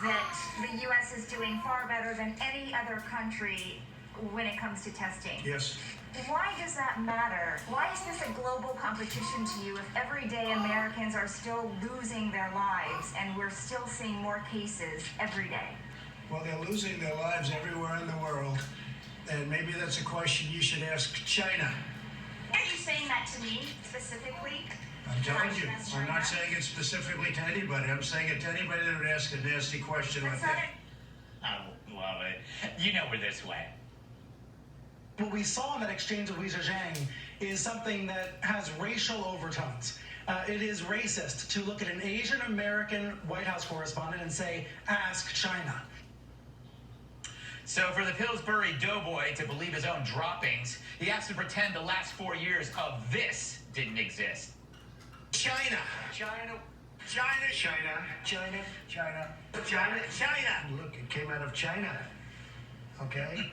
that the U.S. is doing far better than any other country when it comes to testing. Yes. Why does that matter? Why is this a global competition to you if everyday Americans are still losing their lives and we're still seeing more cases every day? Well, they're losing their lives everywhere in the world, and maybe that's a question you should ask China. Are you saying that to me specifically? I'm telling you, I'm not saying it specifically to anybody. I'm saying it to anybody that would ask a nasty question like that. I love it. You know we're this way. What we saw in that exchange with Li Zhejiang is something that has racial overtones. It is racist to look at an Asian American White House correspondent and say, ask China. So for the Pillsbury doughboy to believe his own droppings, he has to pretend the last 4 years of this didn't exist. China. China. China. China. China. China. China. China. Look, it came out of China. Okay?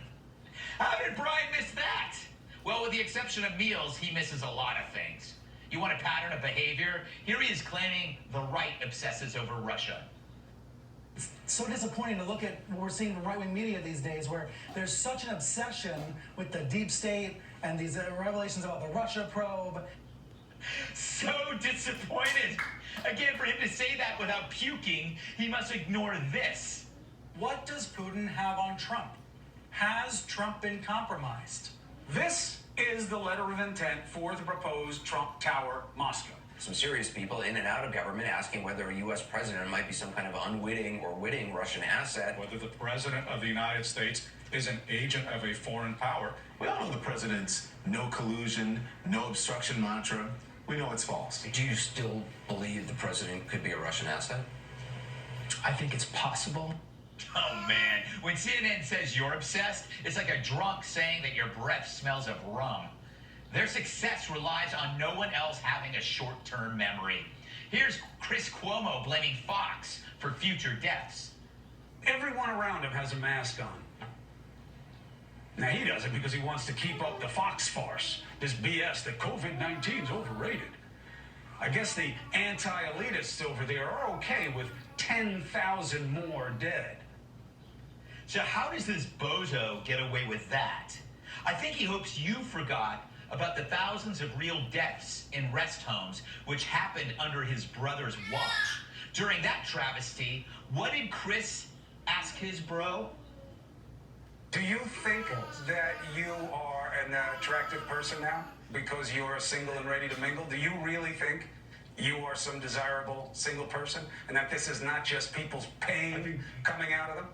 How did Brian miss that? Well, with the exception of meals, he misses a lot of things. You want a pattern of behavior? Here he is claiming the right obsesses over Russia. It's so disappointing to look at what we're seeing in right-wing media these days, where there's such an obsession with the deep state and these revelations about the Russia probe. So disappointed. Again, for him to say that without puking, he must ignore this. What does Putin have on Trump? Has Trump been compromised? This is the letter of intent for the proposed Trump Tower Moscow. Some serious people in and out of government asking whether a U.S. president might be some kind of unwitting or witting Russian asset. Whether the president of the United States is an agent of a foreign power. We all know the president's no collusion, no obstruction mantra. We know it's false. Do you still believe the president could be a Russian asset? I think it's possible. Oh, man. When CNN says you're obsessed, it's like a drunk saying that your breath smells of rum. Their success relies on no one else having a short-term memory. Here's Chris Cuomo blaming Fox for future deaths. Everyone around him has a mask on. Now, he does it because he wants to keep up the Fox farce, this BS that COVID-19 is overrated. I guess the anti-elitists over there are okay with 10,000 more dead. So how does this bozo get away with that? I think he hopes you forgot about the thousands of real deaths in rest homes which happened under his brother's watch. During that travesty, what did Chris ask his bro? Do you think that you are an attractive person now because you are single and ready to mingle? Do you really think you are some desirable single person and that this is not just people's pain coming out of them?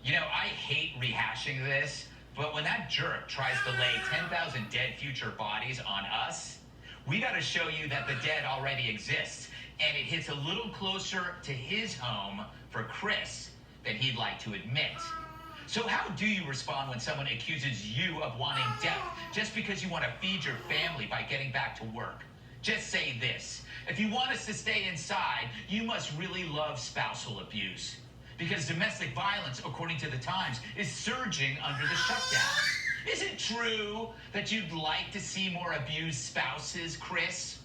You know, I hate rehashing this, but when that jerk tries to lay 10,000 dead future bodies on us, we got to show you that the dead already exists, and it hits a little closer to his home for Chris than he'd like to admit. So how do you respond when someone accuses you of wanting death just because you want to feed your family by getting back to work? Just say this: if you want us to stay inside, you must really love spousal abuse. Because domestic violence, according to the Times, is surging under the shutdown. Is it true that you'd like to see more abused spouses, Chris?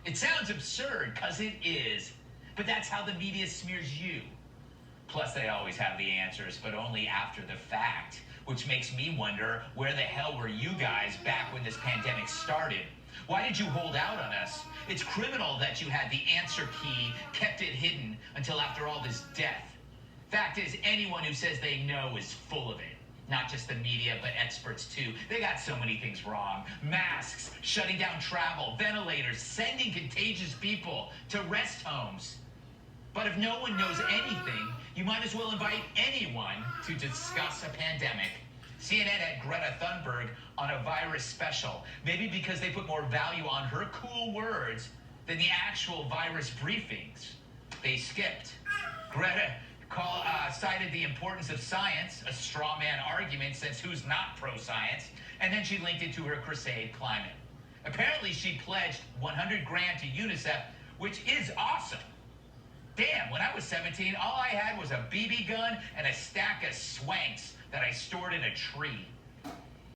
It sounds absurd, because it is. But that's how the media smears you. Plus, they always have the answers, but only after the fact. Which makes me wonder, where the hell were you guys back when this pandemic started? Why did you hold out on us? It's criminal that you had the answer key, kept it hidden until after all this death. Fact is, anyone who says they know is full of it. Not just the media, but experts too. They got so many things wrong. Masks, shutting down travel, ventilators, sending contagious people to rest homes. But if no one knows anything, you might as well invite anyone to discuss a pandemic. CNN had Greta Thunberg on a virus special, maybe because they put more value on her cool words than the actual virus briefings. They skipped. Greta cited the importance of science, a straw man argument since who's not pro-science, and then she linked it to her crusade climate. Apparently she pledged 100 grand to UNICEF, which is awesome. Damn, when I was 17, all I had was a BB gun and a stack of swanks that I stored in a tree.